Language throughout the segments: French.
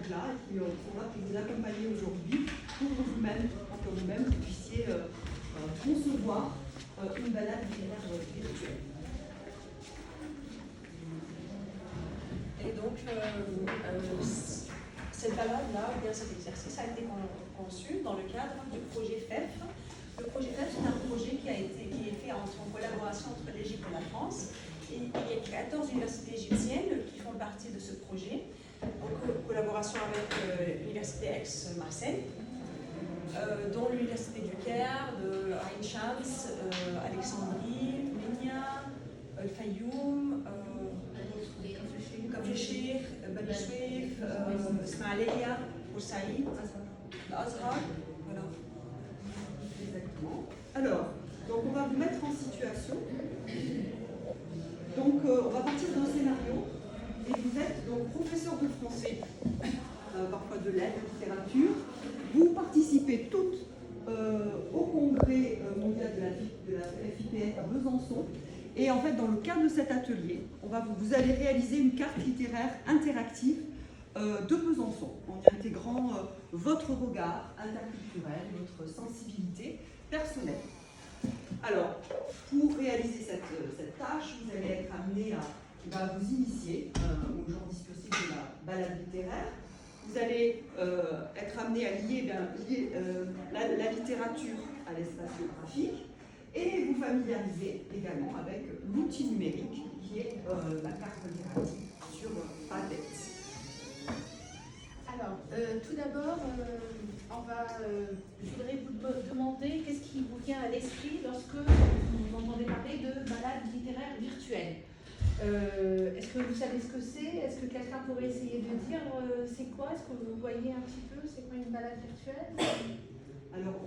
là et qui sont là pour vous accompagner aujourd'hui pour que vous-même vous puissiez concevoir une balade littéraire virtuelle. Et donc, cette balade-là, ou bien cet exercice a été conçu dans le cadre du projet FEF. Le projet FEF, c'est un projet qui est fait en collaboration entre l'Égypte et la France. Et il y a 14 universités égyptiennes qui font partie de ce projet, en collaboration avec l'université Aix-Marseille, dont l'université du Caire, de Ain Shams, Alexandrie, Ménia, Fayoum, Kafir, Bani Suef, Ismaïlia, Boussaïd, l'Azhar. Voilà. Exactement. Alors, donc on va vous mettre en situation. Donc, on va partir d'un scénario. Et vous êtes donc professeur de français, parfois de lettres, de littérature. Vous participez toutes au congrès mondial de la FIPF à Besançon. Et en fait, dans le cadre de cet atelier, vous allez réaliser une carte littéraire interactive de Besançon, en y intégrant votre regard interculturel, votre sensibilité personnelle. Alors, pour réaliser cette tâche, vous allez être amené à vous initier au genre discursif de la balade littéraire. Vous allez être amené à lier la littérature à l'espace géographique et vous familiariser également avec l'outil numérique qui est la carte interactive sur Padlet. Alors, tout d'abord, je voudrais vous demander qu'est-ce qui vous vient à l'esprit lorsque vous entendez parler de balade littéraire virtuelle. Est-ce que vous savez ce que c'est? Est-ce que quelqu'un pourrait essayer de dire c'est quoi? Est-ce que vous voyez un petit peu c'est quoi une balade virtuelle? Alors,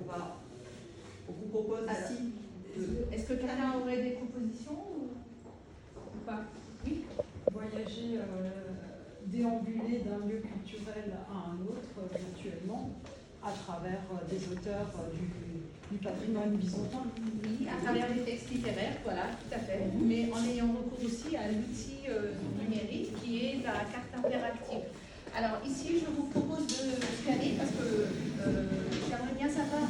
on vous propose ici. Est-ce que quelqu'un aurait des propositions ou pas? Oui. Voyager, déambuler d'un lieu culturel à un autre virtuellement à travers des auteurs du patrimoine byzantin. Oui, à travers des textes littéraires, voilà, tout à fait. Mais en ayant recours aussi à l'outil numérique qui est la carte interactive. Alors ici, je vous propose de scanner parce que j'aimerais bien savoir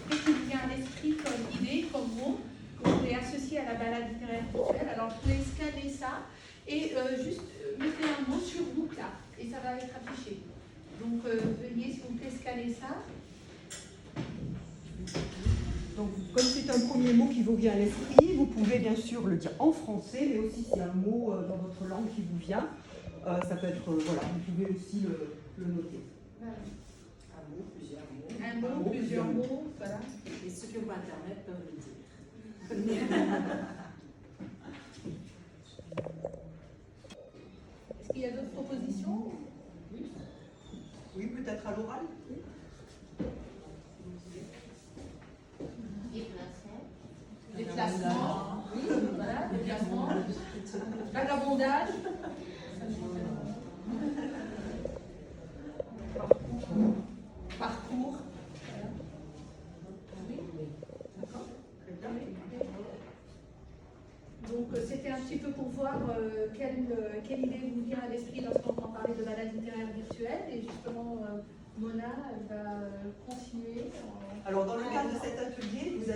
qu'est-ce qui vous vient à l'esprit comme idée, comme mot, que vous pouvez associer à la balade littéraire virtuelle. Alors vous pouvez scanner ça et juste mettez un mot sur Book là et ça va être affiché. Donc veuillez s'il vous plaît scanner ça. Donc, comme c'est un premier mot qui vous vient à l'esprit, vous pouvez bien sûr le dire en français, mais aussi s'il y a un mot dans votre langue qui vous vient, ça peut être, voilà, vous pouvez aussi le noter. Voilà. Un mot, plusieurs mots. Voilà. Et ceux qui ont pas Internet peuvent le dire. Est-ce qu'il y a d'autres propositions? Oui, peut-être à l'oral. Déplacement. Oui, voilà, déplacement. Vagabondage. Parcours. Oui, d'accord. Donc c'était un petit peu pour voir quelle idée vous vient à l'esprit lorsqu'on entend parler de balade littéraire virtuelle. Et justement, Mona, elle va continuer. Alors, dans le cadre de cet atelier, vous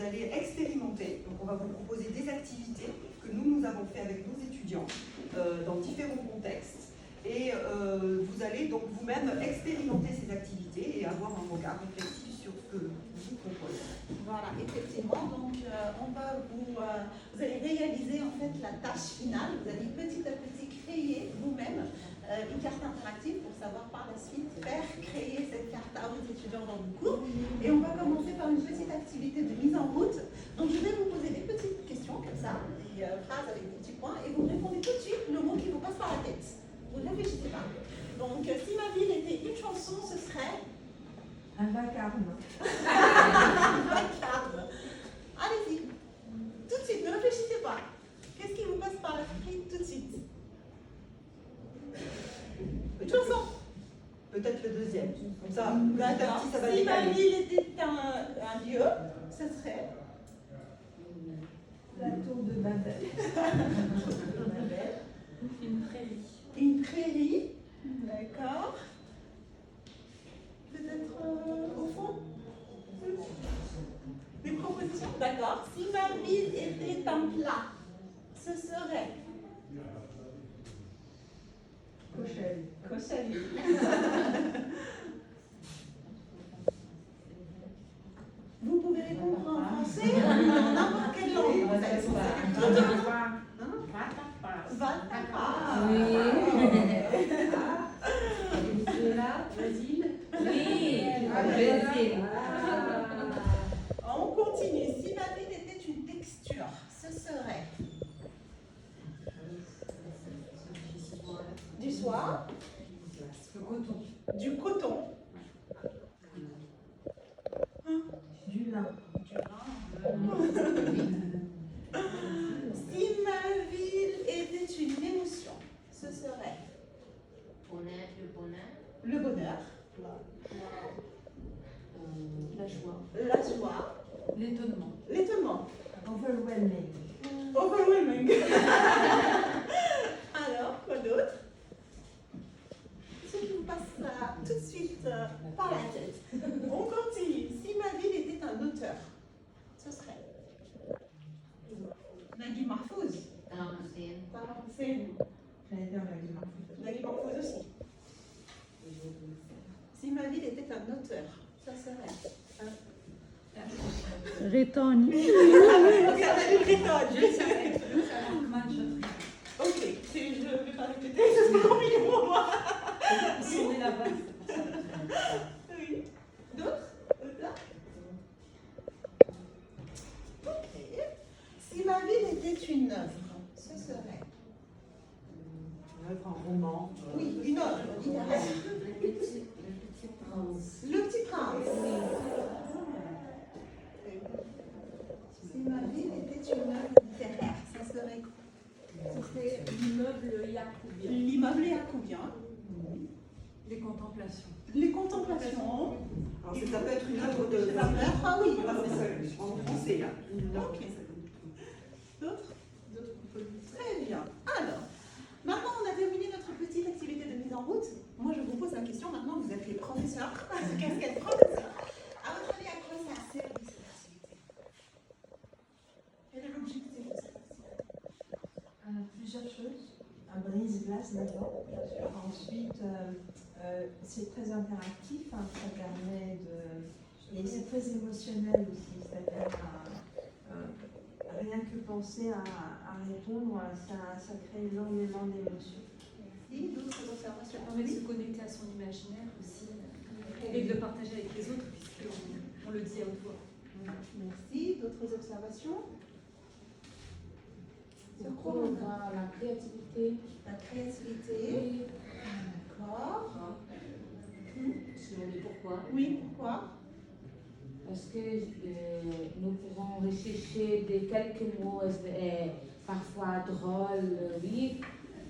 allez expérimenter. Donc, on va vous proposer des activités que nous avons fait avec nos étudiants dans différents contextes. Et vous allez donc vous-même expérimenter ces activités et avoir un regard réflexif sur ce que vous proposez. Voilà, effectivement. Donc, vous allez réaliser en fait la tâche finale. Vous allez petit à petit créer vous-même une carte interactive pour savoir par la suite créer cette carte à vos étudiants dans le cours. Et on va commencer par une petite activité de mise en route. Donc, je vais vous poser des petites questions comme ça, des phrases avec des petits points, et vous me répondez tout de suite le mot qui vous passe par la tête. Vous ne réfléchissez pas. Donc, si ma ville était une chanson, ce serait Un vacarme. un vacarme. Allez-y. Tout de suite, ne réfléchissez pas. Qu'est-ce qui vous passe par l'esprit tout de suite? Une chanson. Peut-être le deuxième. Comme ça, D'accord. ça va Si ma décaler. ville était un lieu, ce serait La tour de Babel. Une prairie. une prairie. D'accord. Peut-être au fond? Des propositions? D'accord. Si ma ville était un plat, ce serait Cochelle. Vous pouvez répondre en français ou en n'importe quelle langue. Vatapa. Oui. Venezuela, Brésil. Oui, Brésil. On continue. Si ma ville était une texture, ce serait du soie, du coton, Du lin. Si ma ville était une émotion, ce serait le bonheur, La joie. la joie, L'étonnement. l'étonnement. Overwhelming. Overwhelming. Alors, quoi d'autre? Ce qui vous passe tout de suite par la tête. On continue. Si ma ville était un auteur, ce serait Nagui Mahfouz. Saddam Hussein. J'allais dire la guimard. Nagui Mahfouz aussi. Si ma ville était un auteur, ça serait Rétonne. Regardez le Breton. Je savais. Ok, je ne vais pas répéter, c'est trop compliqué pour moi. Si on est là-bas. Oui. D'autres? Là? Ok. Si ma ville était une œuvre, ce serait Un roman. oui, une œuvre littéraire. Le Petit Prince. Si ma ville était une œuvre littéraire, ça serait quoi? Ce serait l'immeuble Yacoubien. L'immeuble Yacoubien. Les contemplations. Les contemplations. Alors, ça peut être une œuvre de. Ah oui. En français, là. Ok. D'autres? Très bien. Alors, maintenant on a terminé notre petite activité de mise en route. Moi je vous pose la question maintenant, vous êtes les professeurs, casquette professeur. À votre avis, à quoi ça sert cette activité? Quel est l'objectif de cette activité? Plusieurs choses. Un brise-glace d'abord, bien sûr. Ensuite, c'est très interactif, hein, ça permet de. Et c'est très émotionnel aussi, c'est-à-dire rien que penser à répondre, ça crée énormément d'émotions. Merci. D'autres observations? Ça permet de se connecter à son imaginaire aussi et de le partager avec les autres puisqu'on le dit à haute voix. Merci. D'autres observations? Sur quoi On on a? voit la créativité. La créativité. Oui. D'accord. Si on dit pourquoi. Oui, pourquoi? Parce que nous pouvons rechercher quelques mots parfois drôles, oui,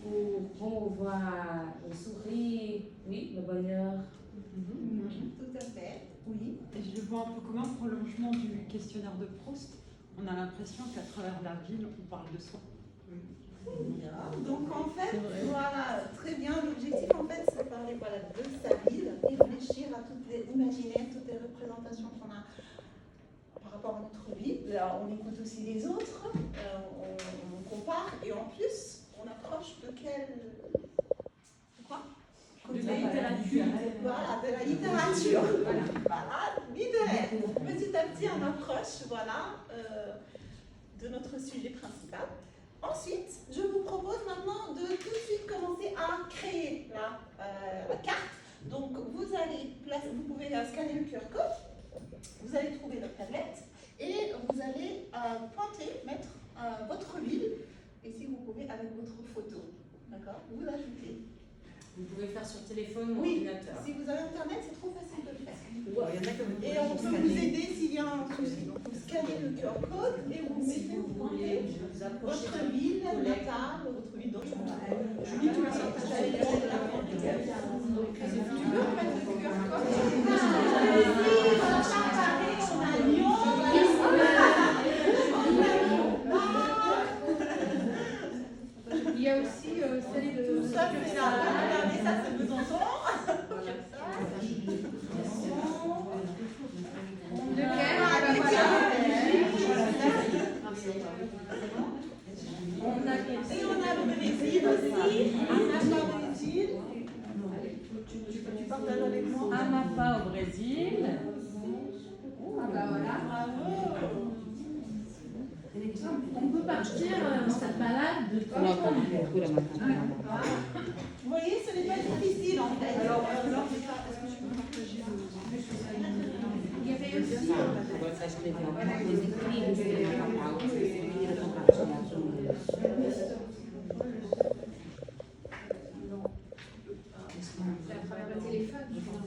pour qu'on voit le sourire, oui, le bonheur. Tout à fait. Oui. Et je le vois un peu comme un prolongement du questionnaire de Proust. On a l'impression qu'à travers la ville, on parle de soi. Bien. Donc en fait, voilà, très bien. L'objectif en fait, c'est de parler voilà, de sa ville et réfléchir à toutes les imaginaires, toutes les représentations qu'on a par rapport à notre vie. Là, on écoute aussi les autres, on compare et en plus, on approche de quel quoi? De la littérature. Voilà, de la littérature. Voilà, littéraire. Petit à petit, on approche, voilà, de notre sujet principal. Ensuite, je vous propose maintenant de tout de suite commencer à créer la carte. Donc, vous pouvez scanner le QR code, vous allez trouver notre tablette et vous allez pointer, mettre votre ville et si vous pouvez avec votre photo. D'accord? Vous ajoutez. Vous pouvez faire sur téléphone ou Oui, ordinateur. si vous avez internet, c'est trop facile de le faire. Il y en a comme Et on peut vous aider s'il y a un souci. Donc, vous scannez le QR code et vous mettez, vous pointez votre ville natale, votre ville d'origine. Julie, tu vas partager. Tu veux mettre le QR code? On a Lyon, Il y a aussi celle de. tout ça, c'est là. Regardez, ça, c'est besoin Et on a le Brésil aussi. Anapa au Brésil. Tu partages avec moi? Amapa au Brésil. Ah bah voilà. Bravo. On peut partir en cette balade de No, Vous voyez, ce n'est pas difficile en fait. Alors, est-ce que tu peux partager Il y avait aussi. C'est à travers le téléphone, je pense.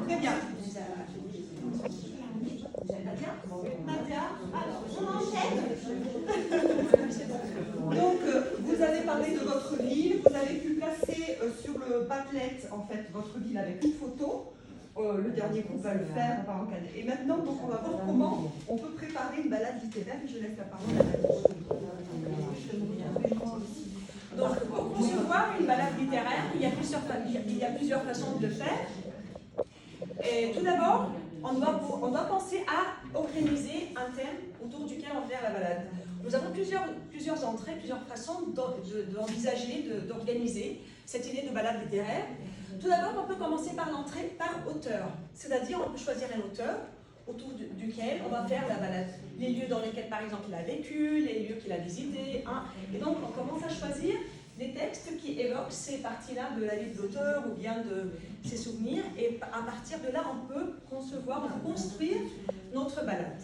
Très bien. Nadia, alors on enchaîne. Donc, vous avez parlé de votre ville, vous avez pu placer sur le Padlet, en fait, votre ville avec une photo. Le dernier groupe va le faire par encadré. Et maintenant, donc, on va voir comment on peut préparer une balade littéraire. Je laisse la parole à Nathalie. Donc, pour concevoir une balade littéraire, il y a plusieurs façons de le faire. Et tout d'abord, on doit penser à organiser un thème autour duquel on va faire la balade. Nous avons plusieurs entrées, plusieurs façons d'envisager, d'organiser cette idée de balade littéraire. Tout d'abord, on peut commencer par l'entrée par auteur. C'est-à-dire, on peut choisir un auteur autour duquel on va faire la balade. Les lieux dans lesquels, par exemple, il a vécu, les lieux qu'il a visités. Hein. Et donc, on commence à choisir des textes qui évoquent ces parties-là de la vie de l'auteur ou bien de ses souvenirs. Et à partir de là, on peut concevoir, on peut construire notre balade.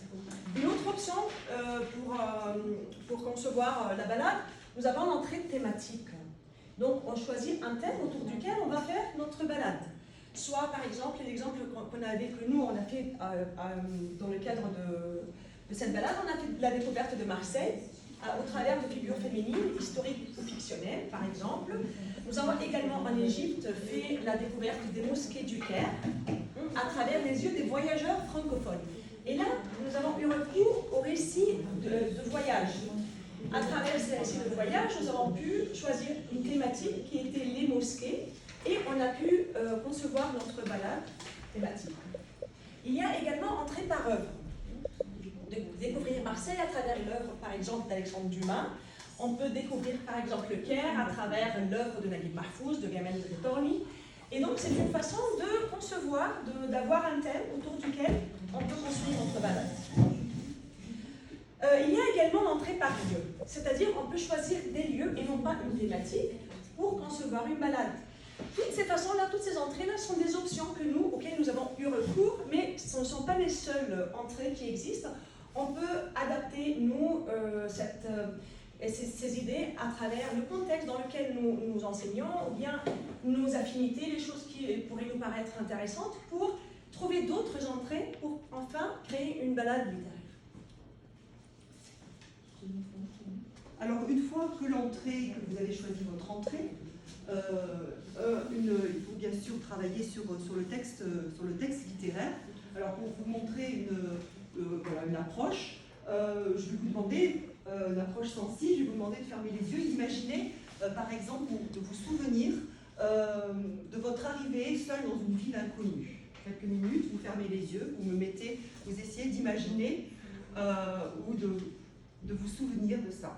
Une autre option pour concevoir la balade, nous avons l'entrée thématique. Donc, on choisit un thème autour duquel on va faire notre balade. Soit, par exemple, l'exemple que nous, on a fait dans le cadre de cette balade, on a fait la découverte de Marseille au travers de figures féminines, historiques ou fictionnelles, par exemple. Nous avons également en Égypte fait la découverte des mosquées du Caire à travers les yeux des voyageurs francophones. Et là, nous avons eu recours au récit de voyage. À travers ces récits de voyage, nous avons pu choisir une thématique qui était les mosquées et on a pu concevoir notre balade thématique. Il y a également entrée par œuvre. Découvrir Marseille à travers l'œuvre, par exemple, d'Alexandre Dumas. On peut découvrir, par exemple, le Caire à travers l'œuvre de Naguib Mahfouz, de Gamel Torni. Et donc, c'est une façon de concevoir, d'avoir un thème autour duquel on peut construire notre balade. Il y a également l'entrée par lieu, c'est-à-dire on peut choisir des lieux et non pas une thématique pour concevoir une balade. Toutes ces façons-là, toutes ces entrées-là sont des options auxquelles nous avons eu recours, mais ce ne sont pas les seules entrées qui existent. On peut adapter, nous, ces idées à travers le contexte dans lequel nous enseignons, ou bien nos affinités, les choses qui pourraient nous paraître intéressantes, pour trouver d'autres entrées pour enfin créer une balade littéraire. Alors, une fois que vous avez choisi votre entrée, il faut bien sûr travailler sur le texte littéraire. Alors, pour vous montrer une approche, je vais vous demander, une approche sensible, je vais vous demander de fermer les yeux et d'imaginer, par exemple, de vous souvenir de votre arrivée seul dans une ville inconnue. Quelques minutes, vous fermez les yeux, vous essayez d'imaginer ou de vous souvenir de ça.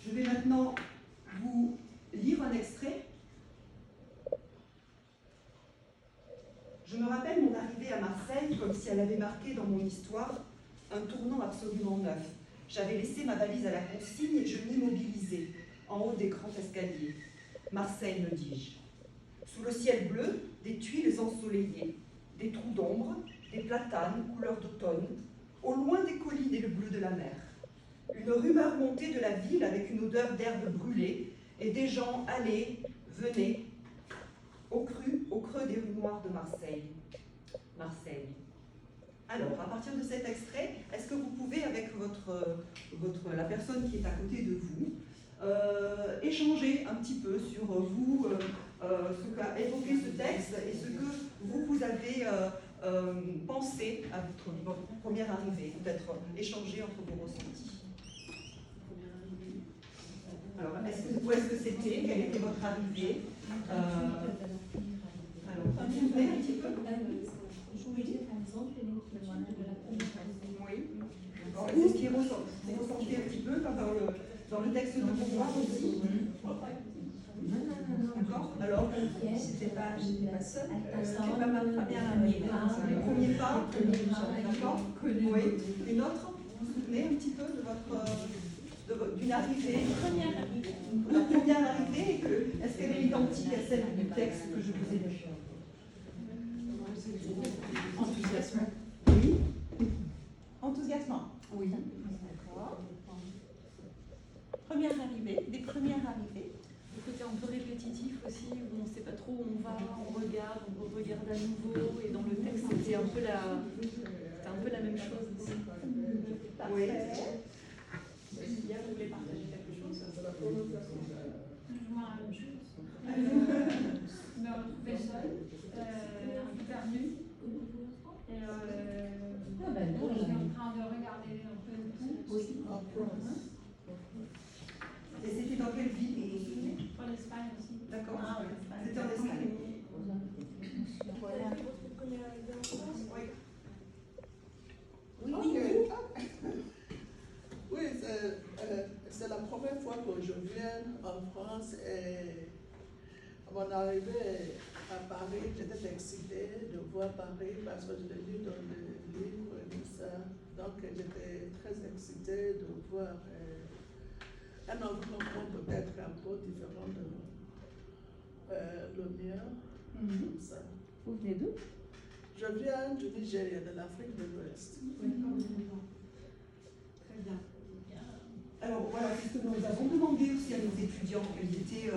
Je vais maintenant vous lire un extrait. Je me rappelle mon arrivée à Marseille comme si elle avait marqué dans mon histoire un tournant absolument neuf. J'avais laissé ma valise à la consigne et je m'immobilisais en haut des grands escaliers. Marseille, me dis-je. Sous le ciel bleu, des tuiles ensoleillées, des trous d'ombre, des platanes couleur d'automne, au loin des collines et le bleu de la mer. Une rumeur montée de la ville avec une odeur d'herbe brûlée et des gens allaient, venaient, au creux des rues noires de Marseille. Marseille. Alors, à partir de cet extrait, est-ce que vous pouvez, avec la personne qui est à côté de vous, échanger un petit peu sur vous, ce qu'a évoqué ce texte et ce que vous avez pensé à votre première arrivée, peut-être échanger entre vos ressentis. Alors, où est-ce que c'était? Quelle était votre arrivée? Alors, vous vous souvenez un petit peu? Je voulais dire par exemple l'écriture de la première année. Oui. C'est ce qui est ressenti un petit peu comme dans le texte de Beauvoir aussi. D'accord. Alors, J'étais pas seule. C'était pas ma première année. le premier pas, d'accord. Oui. Une autre? Vous vous souvenez un petit peu de d'une arrivée? Première arrivée. La première arrivée, est-ce qu'elle est identique à celle du texte que je vous ai lu? Enthousiasmant. Oui. Enthousiasmant. Oui. D'accord. Première arrivée, des premières arrivées. Le côté un peu répétitif aussi, où on ne sait pas trop où on va, on regarde à nouveau, et dans le texte c'était un peu la même chose aussi. Oui. Sylvia, vous voulez partager quelque chose? Plus ou moins la même chose. Je me retrouvais seule, un peu perdue. Et je suis en train de regarder un peu tout. Et c'était dans quelle ville? Pour l'Espagne aussi. D'accord. Ah oui. C'était en Espagne. Oui. Oui, c'est la première fois que je viens en France et à mon arrivée à Paris, j'étais excitée de voir Paris parce que je l'ai lu dans le livre et tout ça. Donc j'étais très excitée de voir un environnement peut-être un peu différent de le mien. Comme ça. Vous venez d'où? Je viens du Nigeria, de l'Afrique de l'Ouest. Très bien. Alors voilà, c'est ce que nous avons demandé aussi à nos étudiants, quels étaient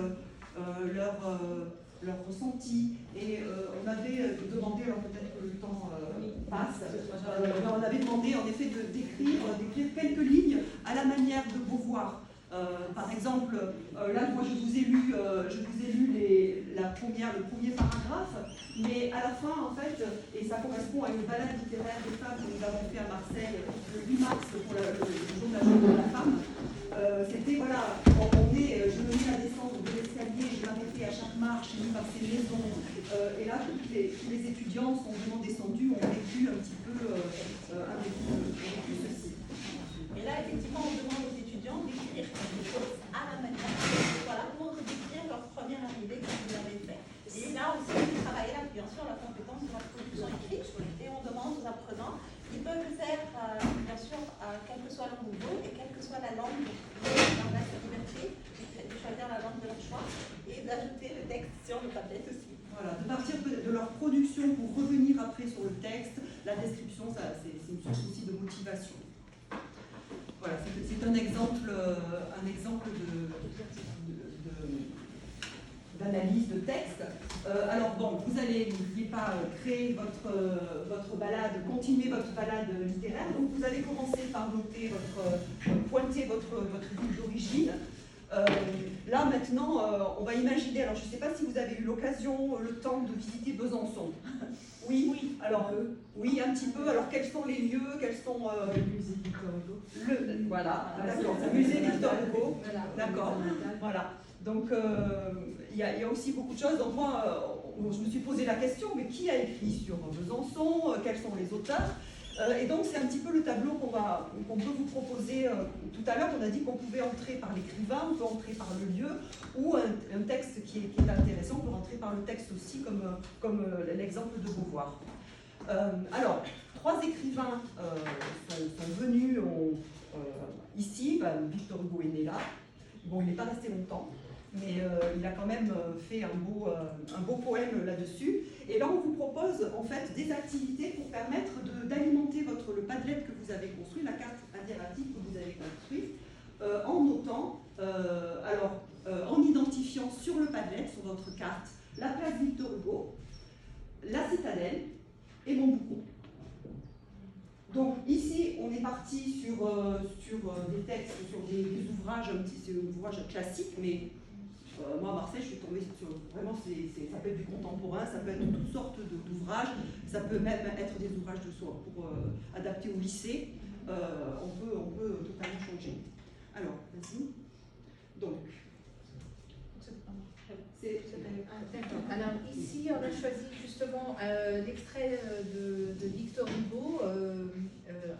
leurs ressentis. Et on avait demandé, alors peut-être que le temps passe, on avait demandé en effet d'écrire quelques lignes à la manière de Beauvoir. Par exemple, là, moi, je vous ai lu le premier paragraphe, mais à la fin, en fait, et ça correspond à une balade littéraire des femmes que nous avons fait à Marseille le 8 mars pour le jour de la journée de la femme. C'était, voilà, je me mis à descendre de l'escalier, je m'arrêtais à chaque marche, mis par ces maisons. Et là, tous les étudiants sont vraiment descendus, ont vécu un petit peu ceci. Et là, effectivement, on demande aux étudiants d'écrire quelque chose à la manière, voilà, pour décrire leur première arrivée que vous avez fait. Et là aussi, on travaille là, bien sûr, la compétence de la production écrite, et on demande aux apprenants, ils peuvent le faire, bien sûr, quel que soit leur niveau et quelle que soit la langue, leur liberté, de choisir la langue de leur choix et d'ajouter le texte sur le papier aussi. Voilà, de partir de leur production pour revenir après sur le texte, la description, c'est une source aussi de motivation. Voilà, c'est un exemple d'analyse de texte. Alors bon, vous n'oubliez pas créer votre balade, continuer votre balade littéraire. Donc vous allez commencer par noter pointer votre ville d'origine. Là maintenant, on va imaginer. Alors je ne sais pas si vous avez eu l'occasion, le temps de visiter Besançon. Oui, oui. Alors oui, un petit peu. Alors quels sont les lieux? Quels sont Le musée Victor Hugo. Voilà, d'accord. Le musée Victor Hugo. D'accord. Voilà. Donc il y a aussi beaucoup de choses. Donc moi, je me suis posé la question, mais qui a écrit sur Besançon? Quels sont les auteurs? Et donc c'est un petit peu le tableau qu'on peut vous proposer. Tout à l'heure, on a dit qu'on pouvait entrer par l'écrivain, on peut entrer par le lieu, ou un texte qui est intéressant, on peut entrer par le texte aussi, comme l'exemple de Beauvoir. Alors, 3 écrivains sont venus ici. Victor Hugo est né là. Bon, il n'est pas resté longtemps, mais il a quand même fait un beau poème là-dessus. Et là, on vous propose en fait des activités pour permettre d'alimenter le Padlet que vous avez construit, la carte interactive que vous avez construite, en notant, en identifiant sur le Padlet, sur votre carte, la place Victor Hugo, la citadelle et Montboucon. Donc ici, on est parti sur des textes, sur des ouvrages, ouvrages classiques, mais moi à Marseille, je suis tombée sur vraiment, ça peut être du contemporain, ça peut être toutes sortes d'ouvrages, ça peut même être des ouvrages pour adapter au lycée. On peut totalement changer. Alors, vas-y. Donc, d'accord. Alors ici, on a choisi justement l'extrait de Victor Hugo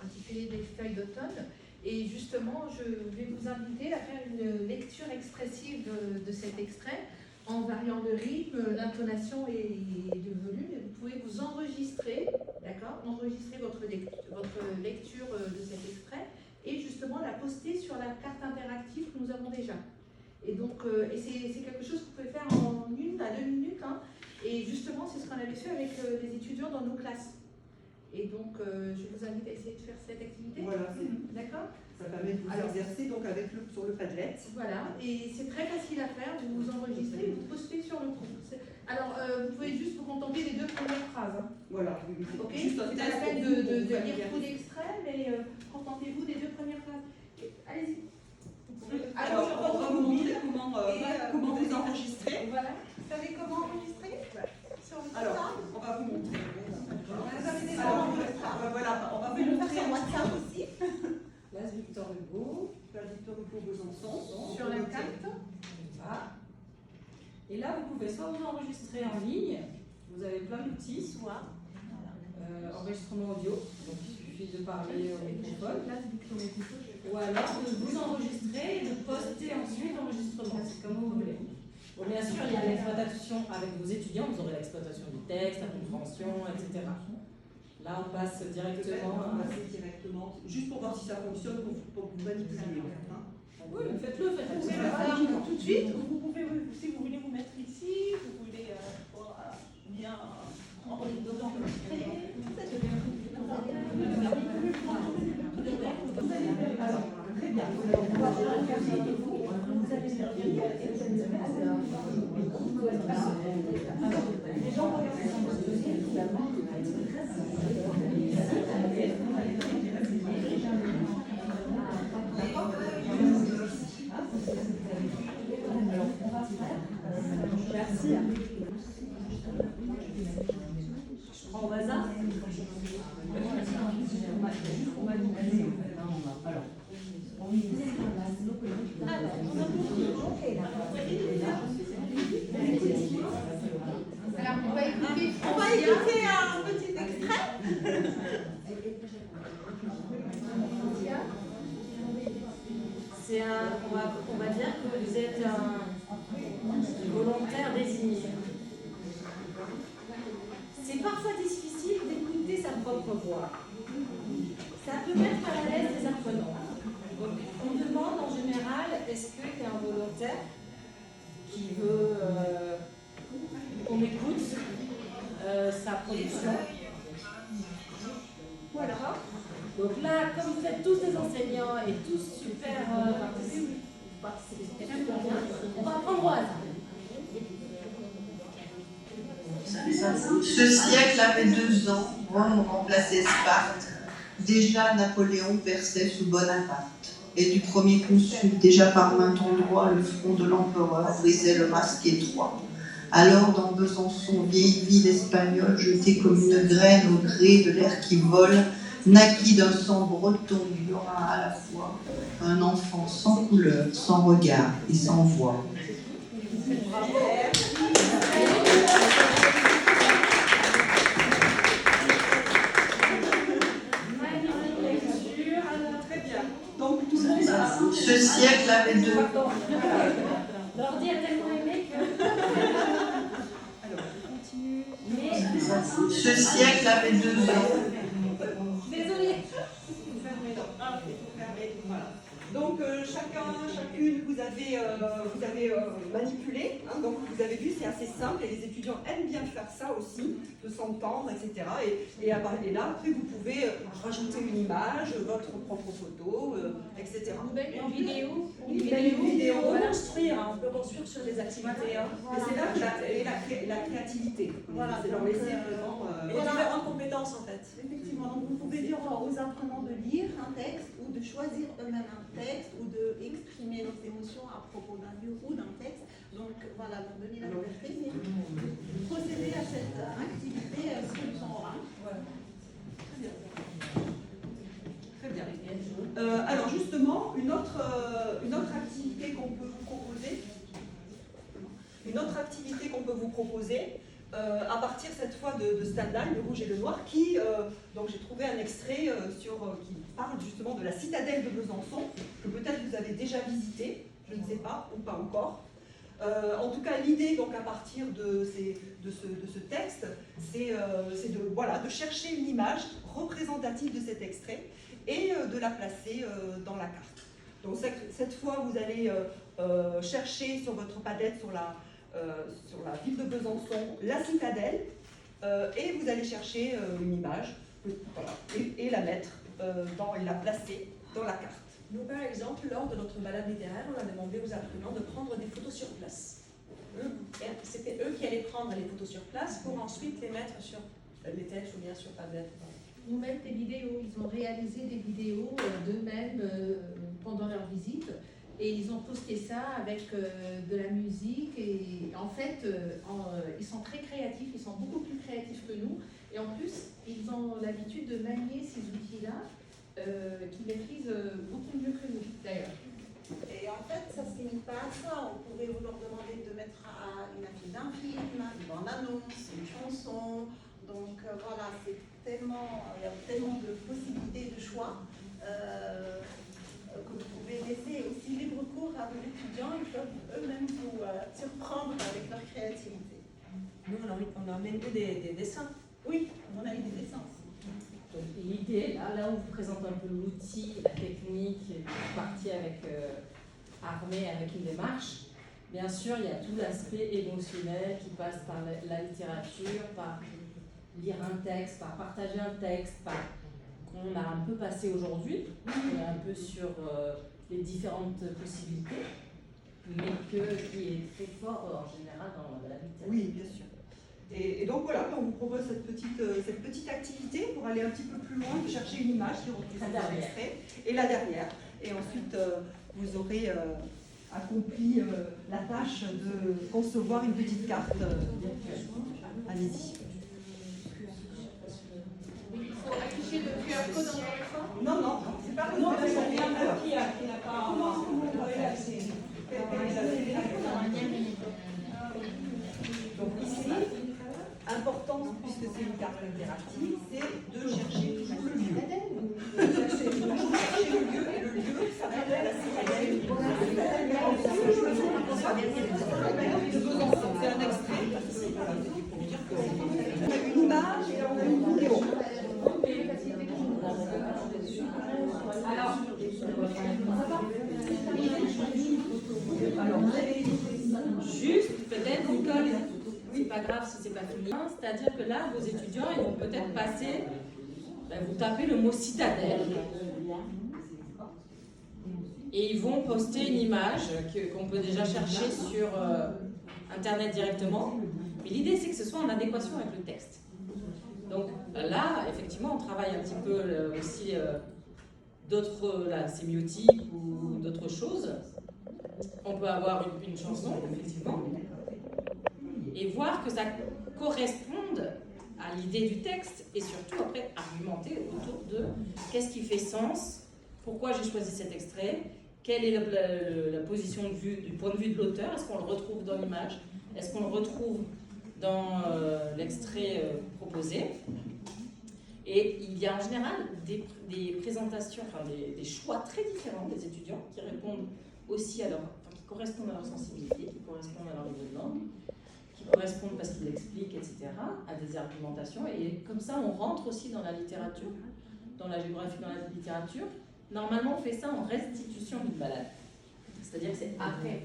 intitulé Les feuilles d'automne. Et justement, je vais vous inviter à faire une lecture expressive de cet extrait en variant le rythme, l'intonation et le volume. Et vous pouvez vous enregistrer, d'accord, enregistrer votre lecture de cet extrait et justement la poster sur la carte interactive que nous avons déjà. Et donc, c'est quelque chose que vous pouvez faire en 1 à 2 minutes. Hein, et justement, c'est ce qu'on avait fait avec les étudiants dans nos classes. Et donc, je vous invite à essayer de faire cette activité. Voilà. D'accord. Ça permet de vous exercer donc sur le Padlet. Voilà, et c'est très facile à faire. Vous vous enregistrez et vous postez sur le groupe. Alors, vous pouvez juste vous contenter des 2 premières phrases. Hein. Voilà. Ok. C'est pas la peine de lire tout l'extrait, mais contentez-vous des 2 premières phrases. Allez-y. Alors, on va vous montrer comment vous enregistrer. Voilà. Vous savez comment enregistrer sur le Alors, portable? on va vous montrer. Vous avez des Alors, enregistrements. voilà, on va Vous vous pouvez le montrer faire sur WhatsApp aussi. Place Victor Hugo, place Victor Hugo Besançon. Sur la carte. Voilà. Et là, vous pouvez soit vous enregistrer en ligne, vous avez plein d'outils, soit enregistrement audio, donc il suffit de parler au microphone, ou alors de vous enregistrer et de poster ensuite l'enregistrement, c'est comme vous voulez. Bon, bien sûr, il y a l'exploitation avec vos étudiants, vous aurez l'exploitation du texte, la compréhension, etc. Là, on passe directement. On va passer directement, juste pour voir si ça fonctionne, pour vous manipuler. Hein. Oui, faites-le. Vous pouvez le faire tout de suite, ou vous pouvez, si vous voulez vous mettre ici, vous voulez bien enregistrer. Alors, très bien. Les gens Merci. Je prends au hasard. Alors, on va écouter un petit extrait. On va dire que vous êtes un volontaire désigné. C'est parfois difficile d'écouter sa propre voix. Ça peut mettre mal à l'aise les apprenants. Donc, on demande en général, est-ce qu'il y a un volontaire qui veut qu'on écoute sa production? Voilà. Donc là, comme vous êtes tous des enseignants et tous super participez super bien, on va prendre au hasard. Ce siècle avait 2 ans, Rome remplaçait Sparte. Déjà Napoléon perçait sous Bonaparte. Et du premier consul, déjà par maint endroit, le front de l'empereur brisait le masque étroit. Alors dans Besançon, vieille ville espagnole, jetée comme une graine au gré de l'air qui vole, naquit d'un sang breton burin à la fois, un enfant sans couleur, sans regard et sans voix. Ce siècle avait 2 ans. L'ordi a tellement aimé que... Alors, continue. Ce siècle avait 2 ans. Désolée. Voilà. Donc chacune, vous avez manipulé. Hein, donc vous avez vu, c'est assez simple et les étudiants aiment bien faire ça aussi, de s'entendre, etc. Et là, après, vous pouvez rajouter une image, votre propre photo, etc. Une vidéo. Une vidéo. On peut construire, on peut construire sur des activités. Hein. Et c'est là que la créativité. Voilà, c'est leur laisser vraiment. Et différentes compétences en fait. Effectivement, donc vous pouvez dire aux apprenants de lire un texte ou de choisir eux-mêmes un texte ou d'exprimer leurs émotions à propos d'un livre ou d'un texte. Donc voilà, leur donner la liberté, mais procéder à cette activité solution orale. Voilà. Très bien. Alors justement, une autre activité qu'on peut vous proposer à partir cette fois de Stendhal, le rouge et le noir, qui, donc j'ai trouvé un extrait qui parle justement de la citadelle de Besançon, que peut-être vous avez déjà visité, je ne sais pas, ou pas encore. En tout cas, l'idée, donc, à partir de ce texte, c'est de chercher une image représentative de cet extrait et de la placer dans la carte. Donc, cette fois, vous allez chercher sur votre palette, sur la ville de Besançon, la citadelle, et vous allez chercher une image, voilà, et la mettre, et la placer dans la carte. Nous, par exemple, lors de notre balade littéraire, on a demandé aux apprenants de prendre des photos sur place. C'était eux qui allaient prendre les photos sur place pour ensuite les mettre sur les textes ou bien sur tablette. Ou même des vidéos. Ils ont réalisé des vidéos d'eux-mêmes pendant leur visite et ils ont posté ça avec de la musique. Et en fait, ils sont très créatifs, ils sont beaucoup plus créatifs que nous. Et en plus, ils ont l'habitude de manier ces outils-là qu'ils maîtrisent beaucoup mieux que nous, d'ailleurs. Et en fait, ça ne se limite pas à ça. On pourrait vous leur demander de mettre une affiche d'un film, une bande-annonce, une chanson. Donc voilà, il y a tellement de possibilités de choix que vous pouvez laisser aussi libre cours à vos étudiants. Ils peuvent eux-mêmes vous surprendre avec leur créativité. Nous, on a même eu des dessins. Oui, on a eu des dessins aussi. L'idée, là on vous présente un peu l'outil, la technique, une partie armée avec une démarche. Bien sûr, il y a tout l'aspect émotionnel qui passe par la littérature, par lire un texte, par partager un texte, qu'on a un peu passé aujourd'hui. On est un peu sur les différentes possibilités, mais qui est très fort en général dans la littérature. Oui, bien sûr. Et donc voilà, on vous propose cette petite activité pour aller un petit peu plus loin, chercher une image qui représente l'extrait, et la dernière. Et ensuite, vous aurez accompli la tâche de concevoir une petite carte. Allez-y. Il faut afficher le QR code dans l'écran. Non, c'est pas Non, c'est quelqu'un qui n'a pas... Comment est-ce que vous pouvez l'accès? Donc ici, important, puisque c'est une carte interactive, c'est de chercher toujours le lieu. Chercher le lieu, et le lieu, ça va être la citadelle de Besançon. C'est un extrait, pour dire qu'on a une image et on a une vidéo. Alors, juste, peut-être, Nicole, c'est pas grave si c'est pas fini. C'est-à-dire que là, vos étudiants, ils vont peut-être passer, vous tapez le mot citadelle, et ils vont poster une image qu'on peut déjà chercher sur Internet directement. Mais l'idée, c'est que ce soit en adéquation avec le texte. Donc là, effectivement, on travaille un petit peu aussi d'autres sémiotiques ou d'autres choses. On peut avoir une chanson, effectivement, et voir que ça corresponde à l'idée du texte, et surtout après argumenter autour de qu'est-ce qui fait sens, pourquoi j'ai choisi cet extrait, quelle est la position de vue, du point de vue de l'auteur, est-ce qu'on le retrouve dans l'image, est-ce qu'on le retrouve dans l'extrait proposé. Et il y a en général des présentations, enfin des choix très différents des étudiants qui répondent aussi qui correspondent à leur sensibilité, qui correspondent à leur niveau de langue, qui correspondent parce qu'ils l'expliquent, etc., à des argumentations. Et comme ça, on rentre aussi dans la littérature, dans la géographie, dans la littérature. Normalement, on fait ça en restitution d'une balade. C'est-à-dire que c'est après.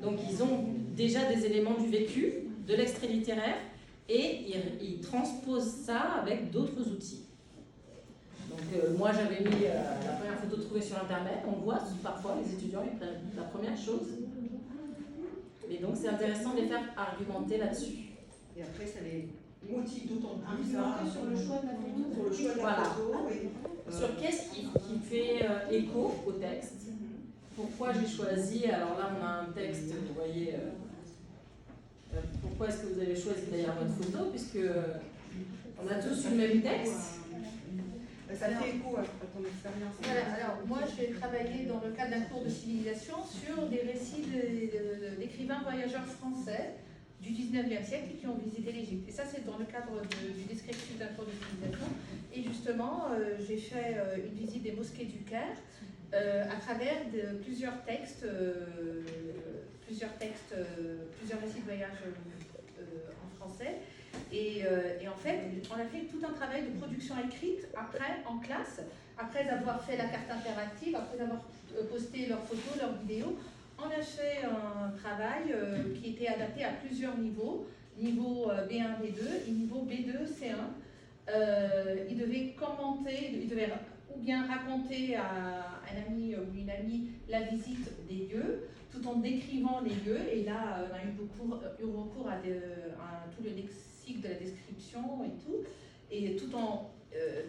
Donc, ils ont déjà des éléments du vécu, de l'extrait littéraire, et ils transposent ça avec d'autres outils. Donc moi j'avais mis la première photo trouvée sur internet, on voit parfois les étudiants ils prennent la première chose. Et donc c'est intéressant de les faire argumenter là-dessus. Et après ça les motive d'autant plus sur le choix de la photo. Sur le choix de la Voilà. photo. Sur qu'est-ce qui fait écho au texte. Pourquoi j'ai choisi, alors là on a un texte, vous voyez, pourquoi est-ce que vous avez choisi d'ailleurs votre photo, puisque on a tous le même texte. Ça fait écho à ton expérience. Voilà, alors moi j'ai travaillé dans le cadre d'un cours de civilisation sur des récits d'écrivains voyageurs français du 19e siècle qui ont visité l'Égypte. Et ça, c'est dans le cadre du descriptif d'introduction. Et justement, j'ai fait une visite des mosquées du Caire à travers plusieurs textes, plusieurs récits de voyage en français. Et en fait, on a fait tout un travail de production écrite après, en classe, après avoir fait la carte interactive, après avoir posté leurs photos, leurs vidéos. On a fait un travail qui était adapté à plusieurs niveaux, niveau B1, B2 et niveau B2, C1. Ils devaient commenter, ils devaient ou bien raconter à un ami ou une amie la visite des lieux, tout en décrivant les lieux. Et là, on a eu recours à tout le lexique de la description et tout, et tout en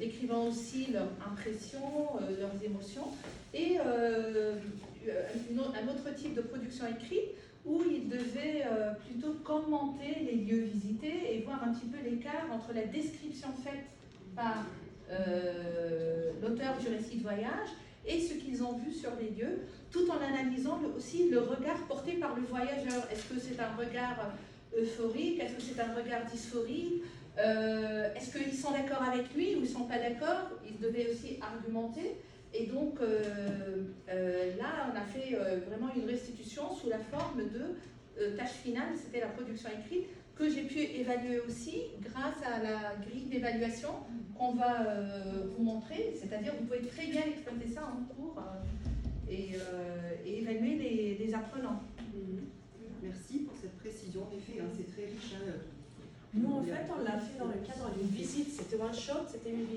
décrivant aussi leurs impressions, leurs émotions. Et un autre type de production écrite où ils devaient plutôt commenter les lieux visités et voir un petit peu l'écart entre la description faite par l'auteur du récit de voyage et ce qu'ils ont vu sur les lieux, tout en analysant aussi le regard porté par le voyageur. Est-ce que c'est un regard euphorique? Est-ce que c'est un regard dysphorique? Est-ce qu'ils sont d'accord avec lui ou ils ne sont pas d'accord? Ils devaient aussi argumenter. Et donc là, on a fait vraiment une restitution sous la forme de tâche finale, c'était la production écrite, que j'ai pu évaluer aussi grâce à la grille d'évaluation qu'on va vous montrer. C'est-à-dire vous pouvez très bien exploiter ça en cours et évaluer les apprenants. Merci pour cette précision. En effet, hein, c'est très riche. Nous, en fait, on l'a fait dans le cadre d'une visite. C'était one shot, c'était une visite.